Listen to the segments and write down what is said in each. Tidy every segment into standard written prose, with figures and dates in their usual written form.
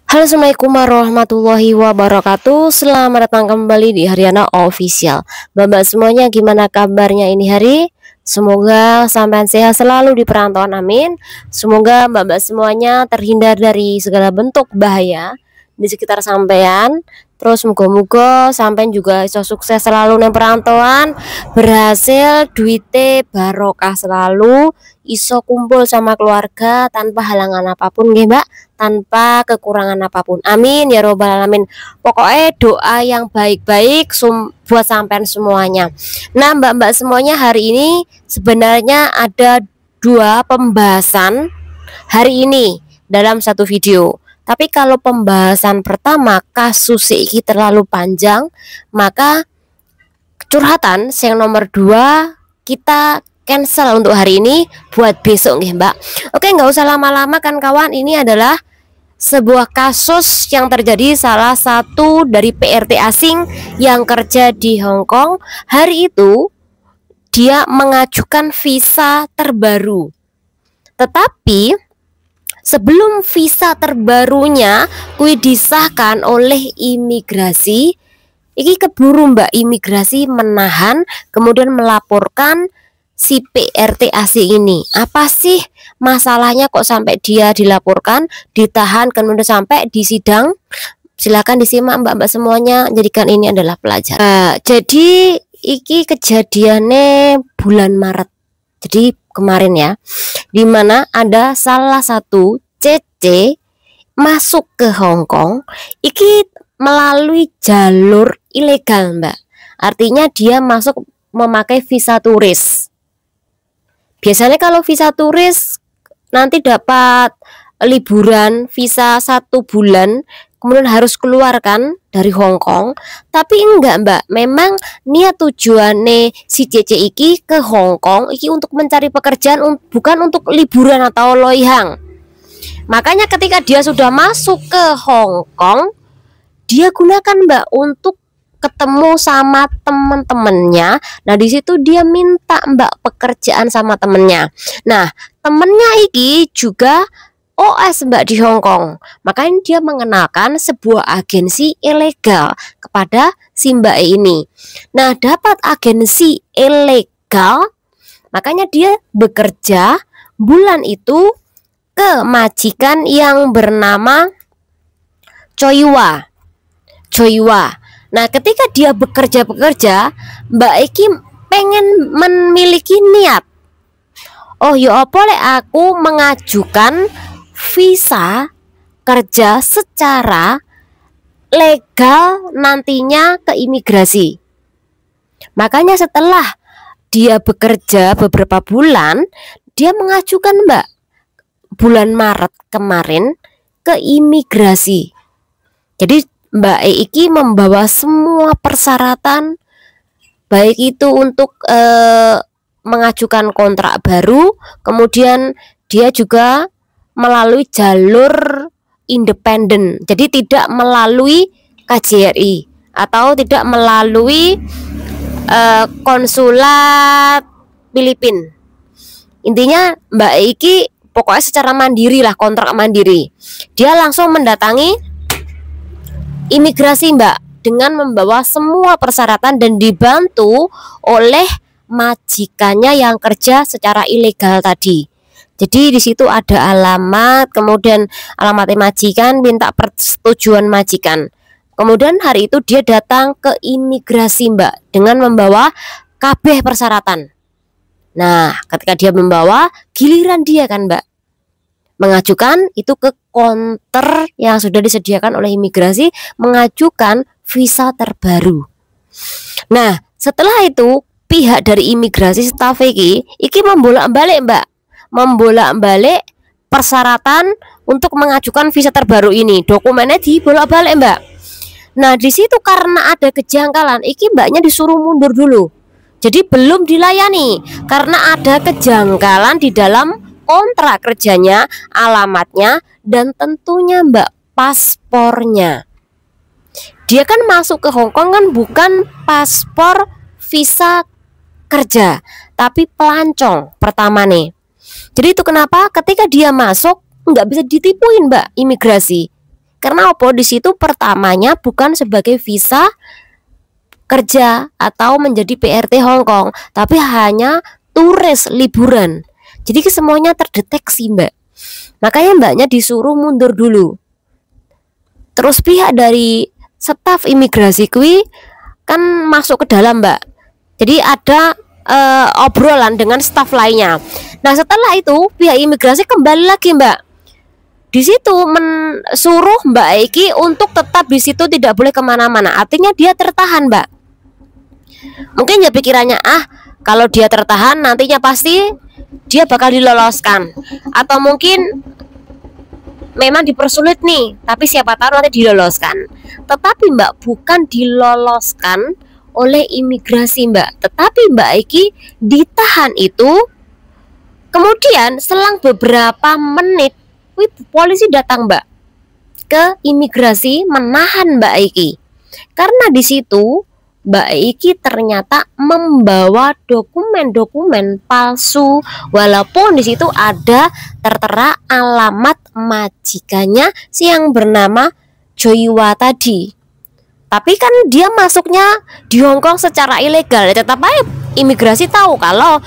Halo, assalamualaikum warahmatullahi wabarakatuh. Selamat datang kembali di Haryana Official. Mbak semuanya, gimana kabarnya ini hari? Semoga sampai sehat selalu di perantauan, amin. Semoga mbak semuanya terhindar dari segala bentuk bahaya di sekitar sampean. Terus moga-moga sampean juga iso sukses selalu di perantauan, berhasil duite barokah selalu, iso kumpul sama keluarga tanpa halangan apapun nggih Mbak, tanpa kekurangan apapun. Amin ya robbal alamin. Pokoknya doa yang baik-baik buat sampean semuanya. Nah, Mbak semuanya, hari ini sebenarnya ada dua pembahasan hari ini dalam satu video. Tapi kalau pembahasan pertama kasus ini terlalu panjang, maka curhatan yang nomor 2 kita cancel untuk hari ini buat besok nih Mbak. Oke, nggak usah lama-lama kan kawan. Ini adalah sebuah kasus yang terjadi salah satu dari PRT asing yang kerja di Hong Kong. Hari itu dia mengajukan visa terbaru, tetapi sebelum visa terbarunya disahkan oleh imigrasi, iki keburu Mbak imigrasi menahan kemudian melaporkan si PRT asing ini. Apa sih masalahnya kok sampai dia dilaporkan, ditahan, kemudian sampai di sidang? Silakan disimak mbak semuanya, jadikan ini adalah pelajaran. Jadi iki kejadiannya bulan Maret. Jadi kemarin ya, dimana ada salah satu CC masuk ke Hong Kong, iki melalui jalur ilegal mbak. Artinya dia masuk memakai visa turis. Biasanya kalau visa turis nanti dapat liburan visa 1 bulan, kemudian harus keluarkan dari Hong Kong. Tapi enggak mbak, memang niat tujuannya si CC iki ke Hong Kong iki untuk mencari pekerjaan, bukan untuk liburan atau loihang. Makanya ketika dia sudah masuk ke Hong Kong, dia gunakan mbak untuk ketemu sama teman-temannya. Nah di situ dia minta mbak pekerjaan sama temennya. Nah temennya iki juga OS mbak di Hong Kong. Makanya dia mengenalkan sebuah agensi ilegal kepada si mbak ini. Nah dapat agensi ilegal, makanya dia bekerja bulan itu ke majikan yang bernama Choiwa. Nah ketika dia bekerja, Mbak Eki pengen memiliki niat, oh ya apa lek aku mengajukan visa kerja secara legal nantinya ke imigrasi. Makanya setelah dia bekerja beberapa bulan, dia mengajukan mbak bulan Maret kemarin ke imigrasi. Jadi Mbak Iki membawa semua persyaratan, baik itu untuk mengajukan kontrak baru, kemudian dia juga melalui jalur independen, jadi tidak melalui KJRI atau tidak melalui konsulat Filipina. Intinya Mbak Iki pokoknya secara mandiri lah, kontrak mandiri. Dia langsung mendatangi imigrasi mbak dengan membawa semua persyaratan dan dibantu oleh majikannya yang kerja secara ilegal tadi. Jadi di situ ada alamat, kemudian alamat majikan, minta persetujuan majikan. Kemudian hari itu dia datang ke imigrasi mbak dengan membawa kabeh persyaratan. Nah ketika dia membawa, giliran dia kan mbak mengajukan itu ke counter yang sudah disediakan oleh imigrasi, mengajukan visa terbaru. Nah setelah itu pihak dari imigrasi staf iki membolak-balik mbak, membolak-balik persyaratan untuk mengajukan visa terbaru ini, dokumennya dibolak-balik mbak. Nah di situ karena ada kejanggalan, iki mbaknya disuruh mundur dulu, jadi belum dilayani karena ada kejanggalan di dalam kontrak kerjanya, alamatnya, dan tentunya mbak paspornya. Dia kan masuk ke Hong Kong kan bukan paspor visa kerja, tapi pelancong pertama nih. Jadi itu kenapa ketika dia masuk nggak bisa ditipuin mbak imigrasi. Karena apa? Di situ pertamanya bukan sebagai visa kerja atau menjadi PRT Hong Kong, tapi hanya turis liburan. Jadi semuanya terdeteksi, Mbak. Makanya mbaknya disuruh mundur dulu. Terus pihak dari staf imigrasi kui kan masuk ke dalam, Mbak. Jadi ada obrolan dengan staf lainnya. Nah setelah itu pihak imigrasi kembali lagi, Mbak. Di situ mensuruh Mbak Eki untuk tetap di situ, tidak boleh kemana-mana. Artinya dia tertahan, Mbak. Mungkin ya pikirannya, kalau dia tertahan nantinya pasti dia bakal diloloskan. Atau mungkin memang dipersulit nih, tapi siapa tahu nanti diloloskan. Tetapi Mbak, bukan diloloskan oleh imigrasi, Mbak. Tetapi Mbak Eki ditahan itu. Kemudian selang beberapa menit polisi datang, Mbak, ke imigrasi menahan Mbak Eki. Karena di situ Mbak Eki ternyata membawa dokumen-dokumen palsu, walaupun di situ ada tertera alamat majikannya yang bernama Joywa tadi. Tapi kan dia masuknya di Hong Kong secara ilegal. Tetap aja imigrasi tahu kalau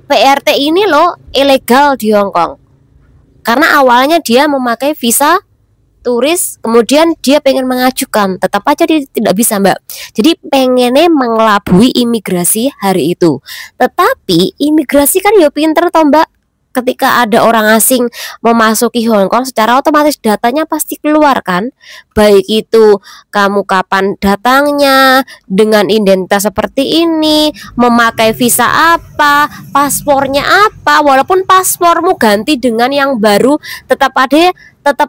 PRT ini loh ilegal di Hong Kong. Karena awalnya dia memakai visa turis, kemudian dia pengen mengajukan, tetap aja dia tidak bisa, Mbak. Jadi pengennya mengelabui imigrasi hari itu. Tetapi imigrasi kan ya pinter toh, Mbak. Ketika ada orang asing memasuki Hong Kong, secara otomatis datanya pasti keluar kan. Baik itu kamu kapan datangnya, dengan identitas seperti ini, memakai visa apa, paspornya apa. Walaupun paspormu ganti dengan yang baru, tetap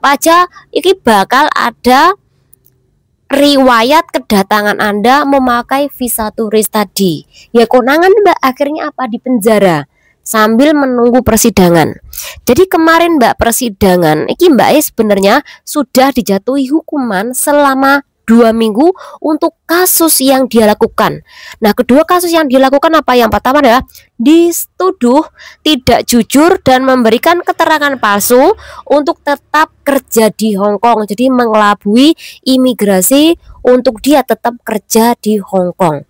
aja ini bakal ada riwayat kedatangan Anda memakai visa turis tadi. Ya konangan, Mbak, akhirnya apa? Di penjara sambil menunggu persidangan. Jadi kemarin, Mbak, persidangan iki Mbak sebenarnya sudah dijatuhi hukuman selama 2 minggu untuk kasus yang dia lakukan. Nah, kedua kasus yang dilakukan apa? Yang pertama adalah dituduh tidak jujur dan memberikan keterangan palsu untuk tetap kerja di Hong Kong. Jadi mengelabui imigrasi untuk dia tetap kerja di Hong Kong.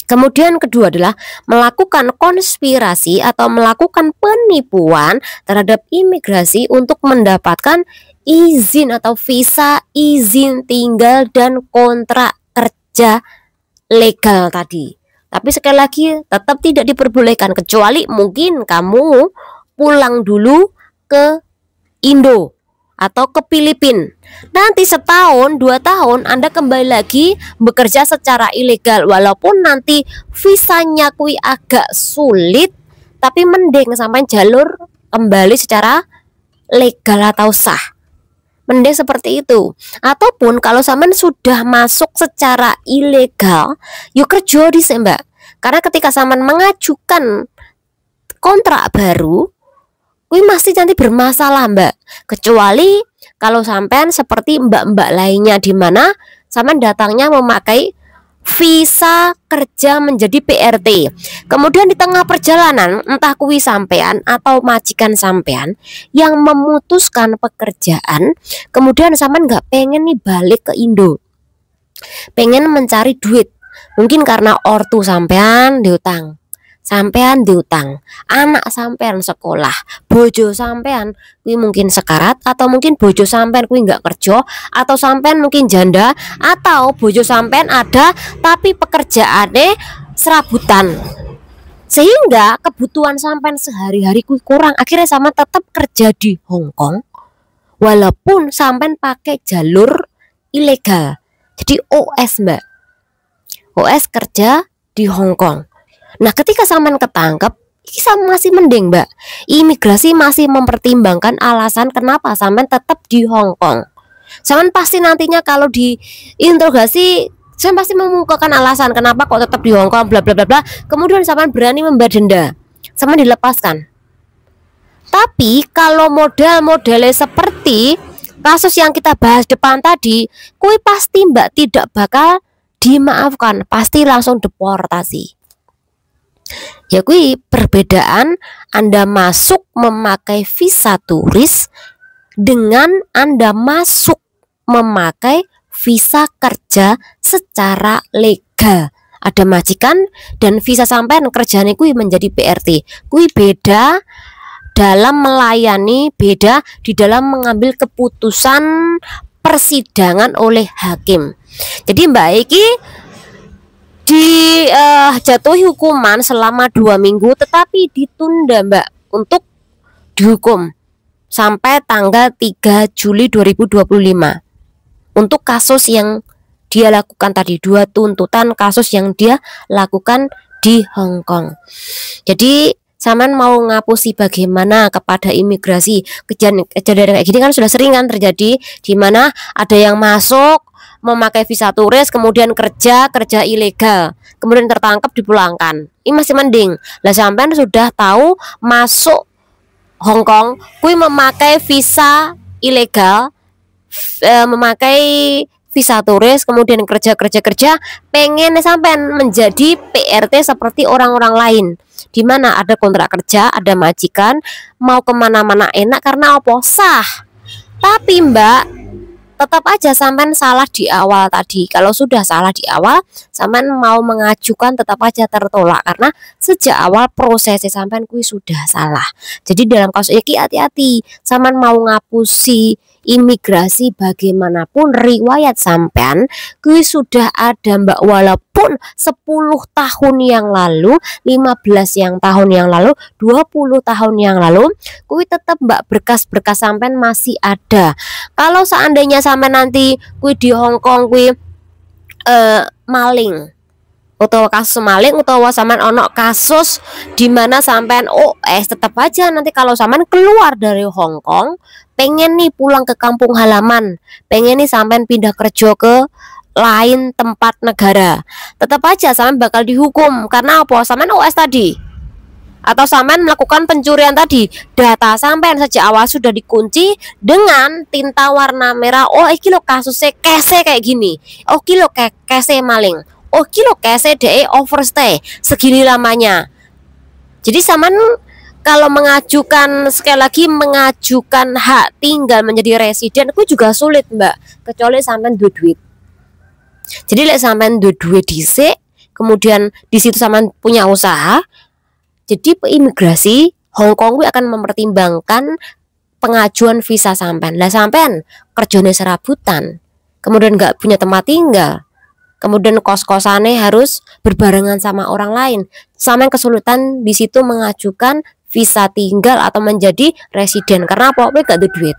Kemudian kedua adalah melakukan konspirasi atau melakukan penipuan terhadap imigrasi untuk mendapatkan izin atau visa izin tinggal dan kontrak kerja legal tadi. Tapi sekali lagi tetap tidak diperbolehkan, kecuali mungkin kamu pulang dulu ke Indo atau ke Filipina. Nanti setahun 2 tahun Anda kembali lagi bekerja secara ilegal. Walaupun nanti visanya kui agak sulit, tapi mending sampai jalur kembali secara legal atau sah. Mending seperti itu. Ataupun kalau sampean sudah masuk secara ilegal, yuk kerja di sini, Mbak. Karena ketika sampean mengajukan kontrak baru, kuwi masih nanti bermasalah, Mbak. Kecuali kalau sampean seperti mbak-mbak lainnya, di mana sampean datangnya memakai visa kerja menjadi PRT. Kemudian di tengah perjalanan, entah kuwi sampean atau majikan sampean yang memutuskan pekerjaan, kemudian sampean nggak pengen nih balik ke Indo, pengen mencari duit. Mungkin karena ortu sampean diutang, anak sampean sekolah, bojo sampean kui mungkin sekarat, atau mungkin bojo sampean kui nggak kerja, atau sampean mungkin janda, atau bojo sampean ada tapi pekerjaannya serabutan, sehingga kebutuhan sampean sehari-hari kui kurang. Akhirnya sama tetap kerja di Hong Kong walaupun sampean pakai jalur ilegal. Jadi OS, Mbak, OS kerja di Hong Kong. Nah, ketika sampean ketangkep, ini masih mending, Mbak. Imigrasi masih mempertimbangkan alasan kenapa sampean tetap di Hong Kong. Sampean pasti nantinya kalau diinterogasi, sampean pasti mengungkapkan alasan kenapa kok tetap di Hong Kong, bla bla bla bla. Kemudian sampean berani membayar denda, sampean dilepaskan. Tapi kalau model-modelnya seperti kasus yang kita bahas depan tadi, kui pasti, Mbak, tidak bakal dimaafkan, pasti langsung deportasi. Ya kui perbedaan Anda masuk memakai visa turis dengan Anda masuk memakai visa kerja secara legal. Ada majikan dan visa sampean kerjane kuwi menjadi PRT. Kuwi beda dalam melayani, beda di dalam mengambil keputusan persidangan oleh hakim. Jadi Mbak iki dijatuhi hukuman selama 2 minggu, tetapi ditunda Mbak untuk dihukum sampai tanggal 3 Juli 2025 untuk kasus yang dia lakukan tadi, 2 tuntutan kasus yang dia lakukan di Hong Kong. Jadi Saman mau ngapusi bagaimana kepada imigrasi. Kejadian kayak gini kan sudah sering kan terjadi, di mana ada yang masuk memakai visa turis kemudian kerja ilegal, kemudian tertangkap dipulangkan. Ini masih mending. Lah sampean sudah tahu masuk Hong Kong kui memakai visa ilegal, memakai visa turis kemudian kerja, pengen sampean menjadi PRT seperti orang-orang lain, di mana ada kontrak kerja, ada majikan, mau kemana-mana enak karena apa? Sah. Tapi Mbak, tetap aja sampean salah di awal tadi. Kalau sudah salah di awal, sampean mau mengajukan tetap aja tertolak karena sejak awal prosesnya sampean kui sudah salah. Jadi dalam kasus ini hati-hati, sampean mau ngapusi imigrasi bagaimanapun riwayat sampean kui sudah ada Mbak, walaupun 10 tahun yang lalu, 15 tahun yang lalu, 20 tahun yang lalu, kui tetap Mbak berkas-berkas sampean masih ada. Kalau seandainya sampai nanti kui di Hong Kong kui maling utawa kasus maling utawa sampean ono kasus di mana sampean tetap aja nanti kalau sampean keluar dari Hong Kong pengen nih pulang ke kampung halaman, pengen nih sampean pindah kerja ke lain tempat negara, tetap aja sampean bakal dihukum karena apa? Sampean OS tadi atau sampean melakukan pencurian tadi, data sampean sejak awal sudah dikunci dengan tinta warna merah. Oh iki lo kasusnya kese kayak gini, oh kilo kese maling, oh kilo kese DE overstay segini lamanya. Jadi sampean kalau mengajukan, sekali lagi mengajukan hak tinggal menjadi residen itu juga sulit Mbak, kecuali sampean duit. Jadi lek sampean duit dhisik, kemudian di situ sampean punya usaha, jadi imigrasi Hong Kong akan mempertimbangkan pengajuan visa sampean. Lah sampean kerjane serabutan, kemudian nggak punya tempat tinggal, kemudian kos-kosane harus berbarengan sama orang lain, sampean kesulitan di situ mengajukan visa tinggal atau menjadi residen karena apa? Gak ada duit.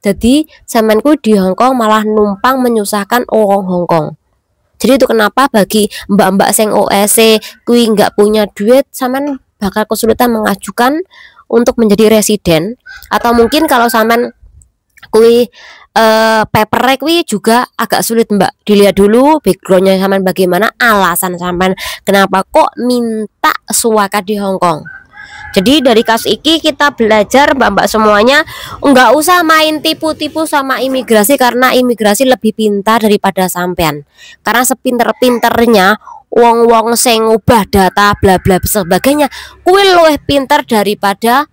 Jadi sampeanku di Hong Kong malah numpang menyusahkan orang Hong Kong. Jadi itu kenapa bagi mbak-mbak sing OSC kui nggak punya duit, sampean bakal kesulitan mengajukan untuk menjadi residen. Atau mungkin kalau sampean kui papernya kui juga agak sulit Mbak. Dilihat dulu backgroundnya sampean bagaimana, alasan sampean kenapa kok minta suaka di Hong Kong. Jadi dari kasus ini kita belajar mbak-mbak semuanya, nggak usah main tipu-tipu sama imigrasi karena imigrasi lebih pintar daripada sampean. Karena sepinter-pinternya wong-wong sing ngubah data bla bla sebagainya, kuwi luwih pintar daripada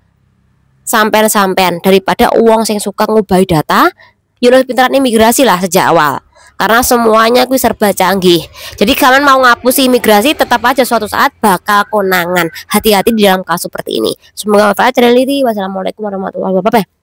sampean daripada uang sing suka ngubah data. Ya luwih pintaran imigrasi lah sejak awal. Karena semuanya kuwi serba canggih. Jadi kalian mau ngapusi imigrasi tetap aja suatu saat bakal konangan. Hati-hati di dalam kasus seperti ini. Semoga manfaat channel ini. Wassalamualaikum warahmatullahi wabarakatuh.